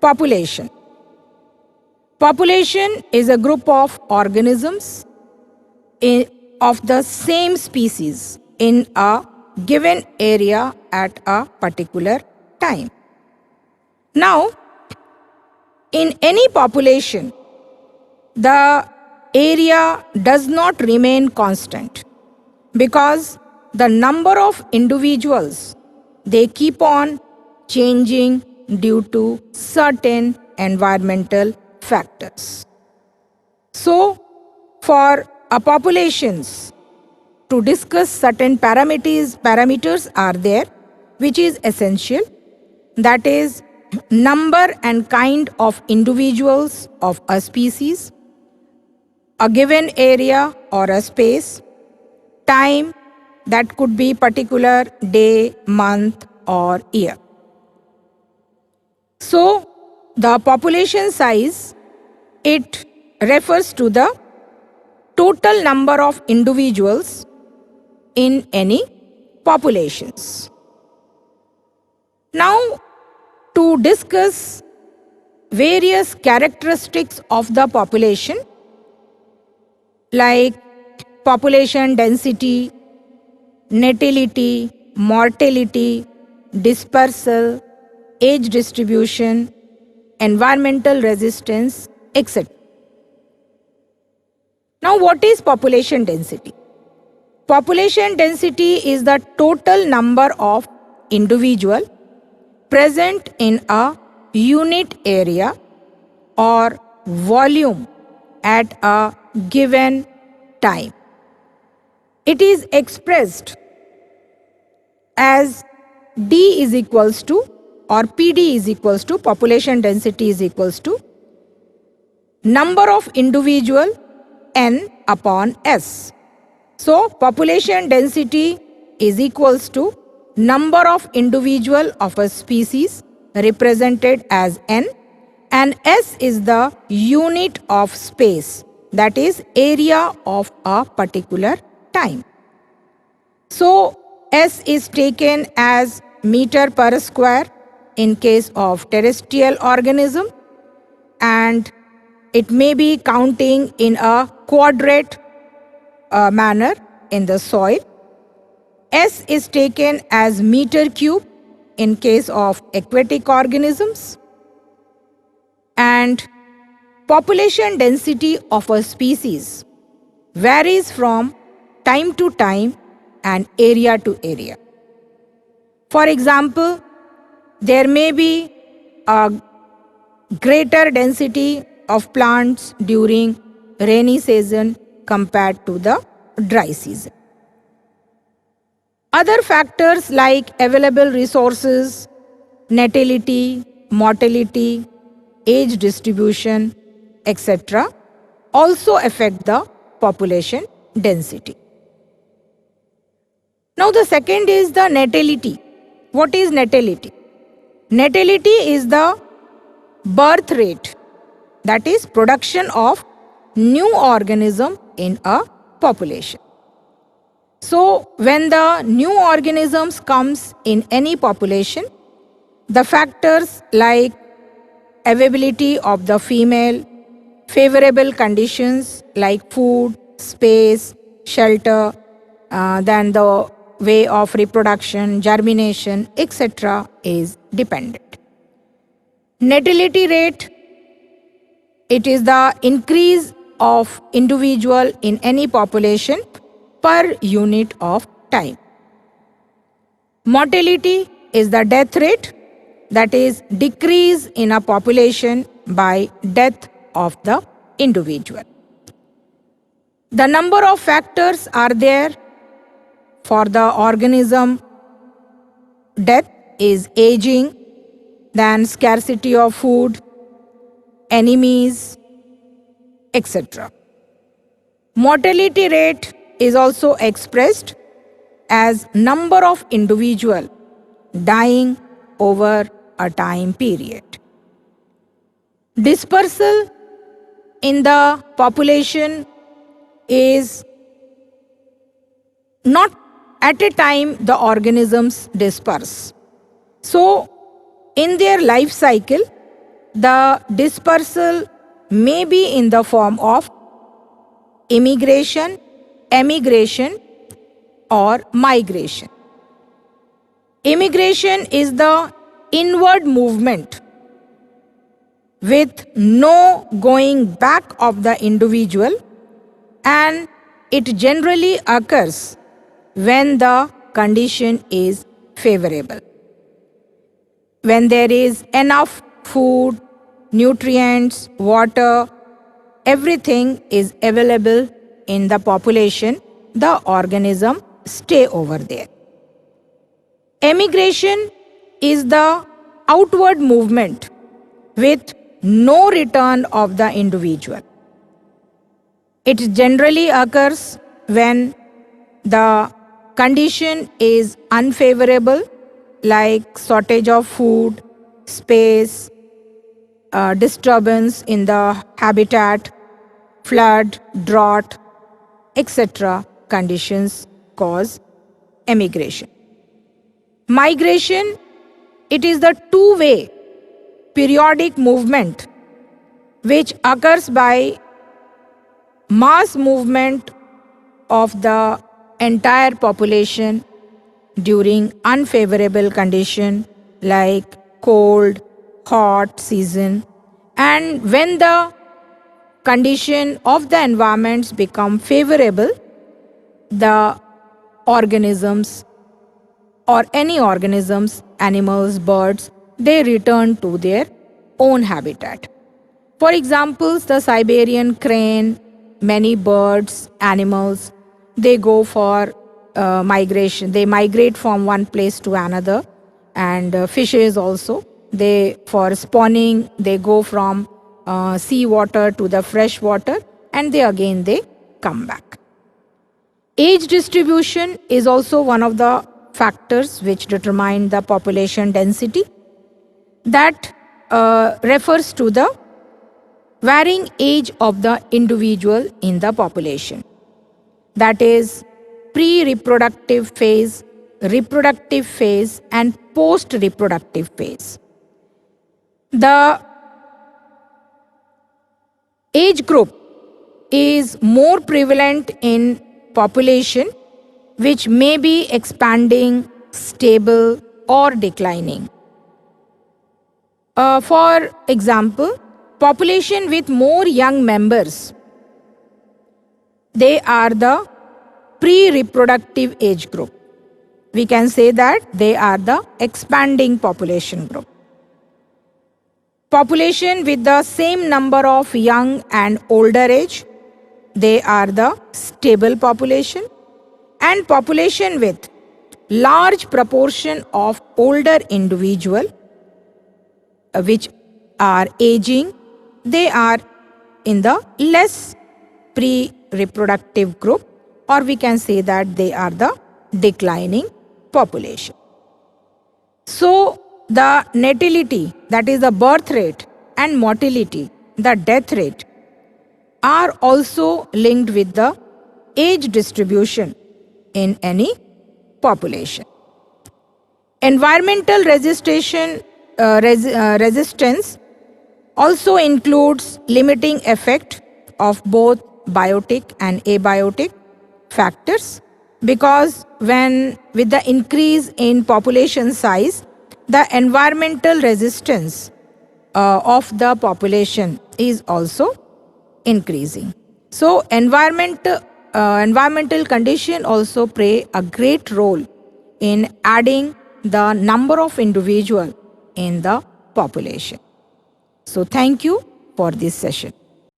Population. Population is a group of organisms of the same species in a given area at a particular time. Now, in any population, the area does not remain constant because the number of individuals, they keep on changing due to certain environmental factors. So, for a populations to discuss certain parameters are there which is essential, that is number and kind of individuals of a species, a given area or a space, time, that could be particular day, month or year. So the population size, it refers to the total number of individuals in any populations. Now, to discuss various characteristics of the population like population density, natality, mortality, dispersal, age distribution, environmental resistance, etc. Now, what is population density? Population density is the total number of individual present in a unit area or volume at a given time. It is expressed as D is equals to, or PD is equals to, population density is equals to number of individual N upon S. So population density is equals to number of individual of a species represented as N, and S is the unit of space, that is area of a particular time. So S is taken as meter per square in case of terrestrial organism, and it may be counting in a quadrate manner in the soil. S is taken as meter cube in case of aquatic organisms, and population density of a species varies from time to time and area to area. For example, there may be a greater density of plants during rainy season compared to the dry season. Other factors like available resources, natality, mortality, age distribution, etc. also affect the population density. Now the second is the natality. What is natality? Natality is the birth rate, that is production of new organism in a population. So when the new organisms comes in any population, the factors like availability of the female, favorable conditions like food, space, shelter, then the way of reproduction, germination, etc. is dependent. Natality rate, it is the increase of individual in any population per unit of time. Mortality is the death rate, that is decrease in a population by death of the individual. The number of factors are there for the organism. Death is aging, then scarcity of food, enemies, etc. Mortality rate is also expressed as number of individual dying over a time period. Dispersal in the population is not at a time the organisms disperse. So in their life cycle, the dispersal may be in the form of immigration, emigration, or migration. Immigration is the inward movement with no going back of the individual, and it generally occurs when the condition is favorable. When there is enough food, nutrients, water, everything is available in the population, the organism stay over there. Emigration is the outward movement with no return of the individual. It generally occurs when the condition is unfavorable, like shortage of food, space, disturbance in the habitat, flood, drought, etc. conditions cause emigration. Migration, it is the two-way periodic movement which occurs by mass movement of the entire population during unfavorable condition like cold, hot season, and when the condition of the environments become favorable, the organisms or any organisms, animals, birds, they return to their own habitat. For example, the Siberian crane, many birds, animals, they go for migration. They migrate from one place to another, and fishes also. They for spawning, they go from sea water to the fresh water, and they come back. Age distribution is also one of the factors which determine the population density. That refers to the varying age of the individual in the population. That is pre-reproductive phase, reproductive phase, and post-reproductive phase. The age group is more prevalent in population which may be expanding, stable, or declining. For example, population with more young members, they are the pre-reproductive age group. We can say that they are the expanding population group. Population with the same number of young and older age, they are the stable population. And population with large proportion of older individual which are aging, they are in the less pre-reproductive group, or we can say that they are the declining population. So the natality, that is the birth rate, and mortality, the death rate, are also linked with the age distribution in any population. Environmental resistance also includes limiting effect of both biotic and abiotic factors, because when with the increase in population size, the environmental resistance of the population is also increasing. So environmental condition also play a great role in adding the number of individuals in the population. So thank you for this session.